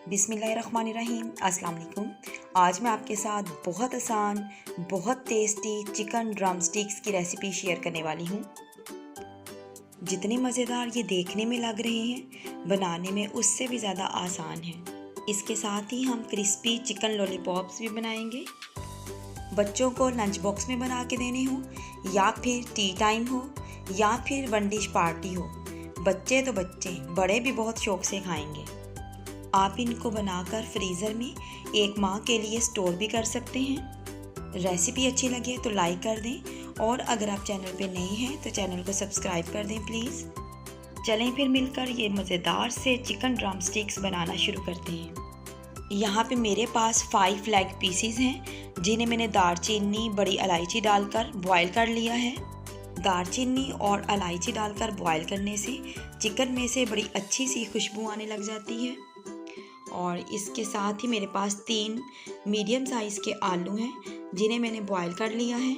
बिस्मिल्लाहिर्रहमानिर्रहीम। अस्सलाम वालेकुम। आज मैं आपके साथ बहुत आसान, बहुत टेस्टी चिकन ड्रम स्टिक्स की रेसिपी शेयर करने वाली हूँ। जितने मज़ेदार ये देखने में लग रहे हैं, बनाने में उससे भी ज़्यादा आसान है। इसके साथ ही हम क्रिस्पी चिकन लॉलीपॉप्स भी बनाएंगे। बच्चों को लंच बॉक्स में बना के देने हो, या फिर टी टाइम हो, या फिर वन डिश पार्टी हो, बच्चे तो बच्चे, बड़े भी बहुत शौक़ से खाएंगे। आप इनको बनाकर फ्रीज़र में एक माह के लिए स्टोर भी कर सकते हैं। रेसिपी अच्छी लगे तो लाइक कर दें, और अगर आप चैनल पे नए हैं तो चैनल को सब्सक्राइब कर दें प्लीज़। चलें फिर मिलकर ये मज़ेदार से चिकन ड्रम स्टिक्स बनाना शुरू करते हैं। यहाँ पे मेरे पास 5 लेग पीसीज हैं, जिन्हें मैंने दालचीनी, बड़ी इलायची डालकर बॉयल कर लिया है। दालचीनी और इलायची डालकर बॉयल करने से चिकन में से बड़ी अच्छी सी खुशबू आने लग जाती है। और इसके साथ ही मेरे पास 3 मीडियम साइज़ के आलू हैं, जिन्हें मैंने बॉयल कर लिया है।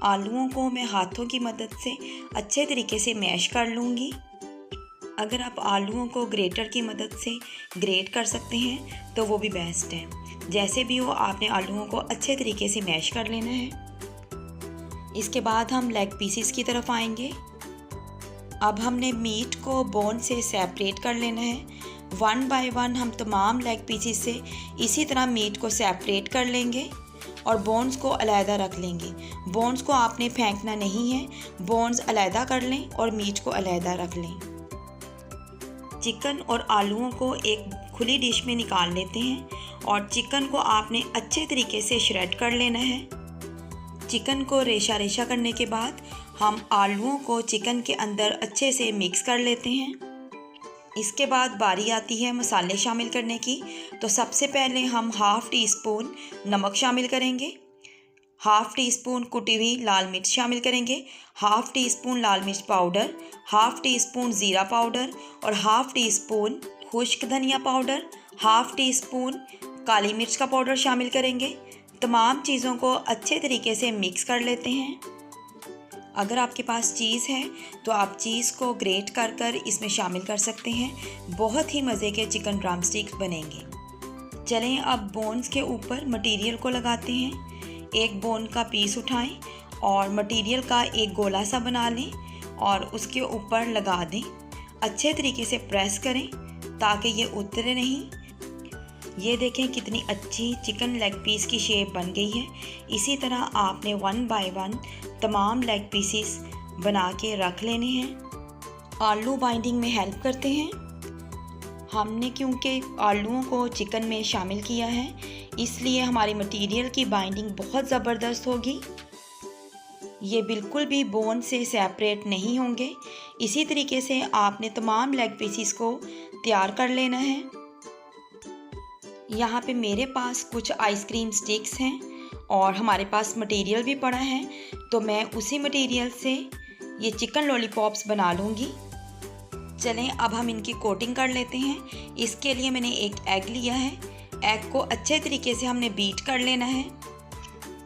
आलूओं को मैं हाथों की मदद से अच्छे तरीके से मैश कर लूँगी। अगर आप आलूओं को ग्रेटर की मदद से ग्रेट कर सकते हैं तो वो भी बेस्ट है। जैसे भी हो, आपने आलूओं को अच्छे तरीके से मैश कर लेना है। इसके बाद हम लेग पीसेस की तरफ आएंगे। अब हमने मीट को बोन से सेपरेट कर लेना है। 1 बाय 1 हम तमाम लेग पीसेस से इसी तरह मीट को सेपरेट कर लेंगे और बोन्स को अलहदा रख लेंगे। बोन्स को आपने फेंकना नहीं है, बोन्स अलहदा कर लें और मीट को अलहदा रख लें। चिकन और आलूओं को एक खुली डिश में निकाल लेते हैं और चिकन को आपने अच्छे तरीके से श्रेड कर लेना है। चिकन को रेशा रेशा करने के बाद हम आलूओं को चिकन के अंदर अच्छे से मिक्स कर लेते हैं। इसके बाद बारी आती है मसाले शामिल करने की। तो सबसे पहले हम हाफ़ टी स्पून नमक शामिल करेंगे, हाफ़ टी स्पून कुटी हुई लाल मिर्च शामिल करेंगे, हाफ़ टी स्पून लाल मिर्च पाउडर, हाफ़ टी स्पून ज़ीरा पाउडर और हाफ़ टी स्पून खुश्क धनिया पाउडर, हाफ़ टी स्पून काली मिर्च का पाउडर शामिल करेंगे। तमाम चीज़ों को अच्छे तरीके से मिक्स कर लेते हैं। अगर आपके पास चीज़ है तो आप चीज़ को ग्रेट कर कर इसमें शामिल कर सकते हैं। बहुत ही मज़े के चिकन ड्रम स्टिक्स बनेंगे। चलें अब बोन्स के ऊपर मटेरियल को लगाते हैं। एक बोन का पीस उठाएं और मटेरियल का एक गोला सा बना लें और उसके ऊपर लगा दें। अच्छे तरीके से प्रेस करें ताकि ये उतरे नहीं। ये देखें कितनी अच्छी चिकन लेग पीस की शेप बन गई है। इसी तरह आपने 1 बाय 1 तमाम लेग पीसेस बना के रख लेने हैं। आलू बाइंडिंग में हेल्प करते हैं। हमने क्योंकि आलूओं को चिकन में शामिल किया है, इसलिए हमारी मटेरियल की बाइंडिंग बहुत ज़बरदस्त होगी। ये बिल्कुल भी बोन से सेपरेट नहीं होंगे। इसी तरीके से आपने तमाम लेग पीसेस को तैयार कर लेना है। यहाँ पे मेरे पास कुछ आइसक्रीम स्टिक्स हैं और हमारे पास मटेरियल भी पड़ा है, तो मैं उसी मटेरियल से ये चिकन लॉलीपॉप्स बना लूँगी। चलें अब हम इनकी कोटिंग कर लेते हैं। इसके लिए मैंने एक एग लिया है। एग को अच्छे तरीके से हमने बीट कर लेना है।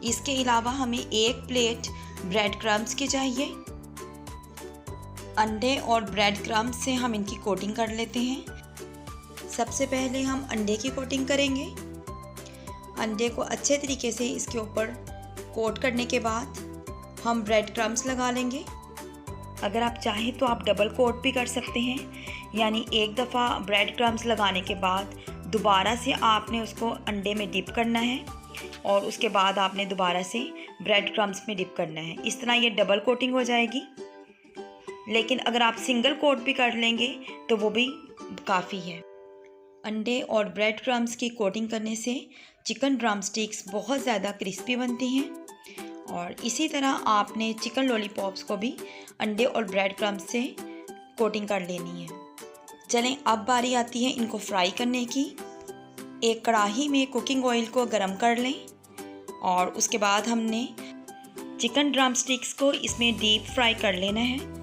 इसके अलावा हमें 1 प्लेट ब्रेड क्रम्स की चाहिए। अंडे और ब्रेड क्रम्स से हम इनकी कोटिंग कर लेते हैं। सबसे पहले हम अंडे की कोटिंग करेंगे। अंडे को अच्छे तरीके से इसके ऊपर कोट करने के बाद हम ब्रेड क्रम्स लगा लेंगे। अगर आप चाहें तो आप डबल कोट भी कर सकते हैं, यानी एक दफ़ा ब्रेड क्रम्स लगाने के बाद दोबारा से आपने उसको अंडे में डिप करना है और उसके बाद आपने दोबारा से ब्रेड क्रम्स में डिप करना है। इस तरह ये डबल कोटिंग हो जाएगी। लेकिन अगर आप सिंगल कोट भी कर लेंगे तो वो भी काफ़ी है। अंडे और ब्रेड क्रम्स की कोटिंग करने से चिकन ड्रम स्टिक्स बहुत ज़्यादा क्रिस्पी बनती हैं। और इसी तरह आपने चिकन लॉलीपॉप्स को भी अंडे और ब्रेड क्रम्स से कोटिंग कर लेनी है। चलें अब बारी आती है इनको फ्राई करने की। एक कढ़ाई में कुकिंग ऑयल को गरम कर लें और उसके बाद हमने चिकन ड्रम स्टिक्स को इसमें डीप फ्राई कर लेना है।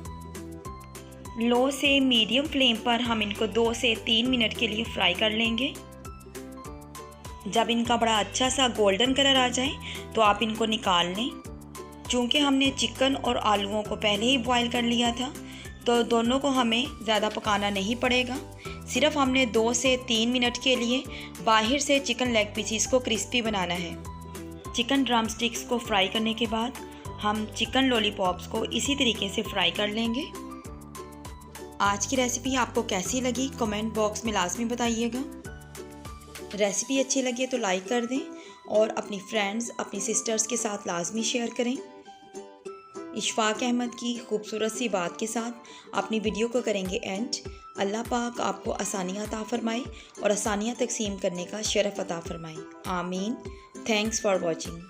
लो से मीडियम फ्लेम पर हम इनको 2 से 3 मिनट के लिए फ्राई कर लेंगे। जब इनका बड़ा अच्छा सा गोल्डन कलर आ जाए तो आप इनको निकाल लें। चूँकि हमने चिकन और आलूओं को पहले ही बॉईल कर लिया था, तो दोनों को हमें ज़्यादा पकाना नहीं पड़ेगा। सिर्फ हमने 2 से 3 मिनट के लिए बाहर से चिकन लेग पीसीस को क्रिस्पी बनाना है। चिकन ड्रम स्टिक्स को फ्राई करने के बाद हम चिकन लॉलीपॉप्स को इसी तरीके से फ्राई कर लेंगे। आज की रेसिपी आपको कैसी लगी कमेंट बॉक्स में लाजमी बताइएगा। रेसिपी अच्छी लगी तो लाइक कर दें और अपनी फ्रेंड्स, अपनी सिस्टर्स के साथ लाजमी शेयर करें। इशफाक अहमद की खूबसूरत सी बात के साथ अपनी वीडियो को करेंगे एंड। अल्लाह पाक आपको आसानियाँ अता फरमाए और आसानियाँ तकसीम करने का शरफ अता फरमाए। आमीन। Thanks for watching.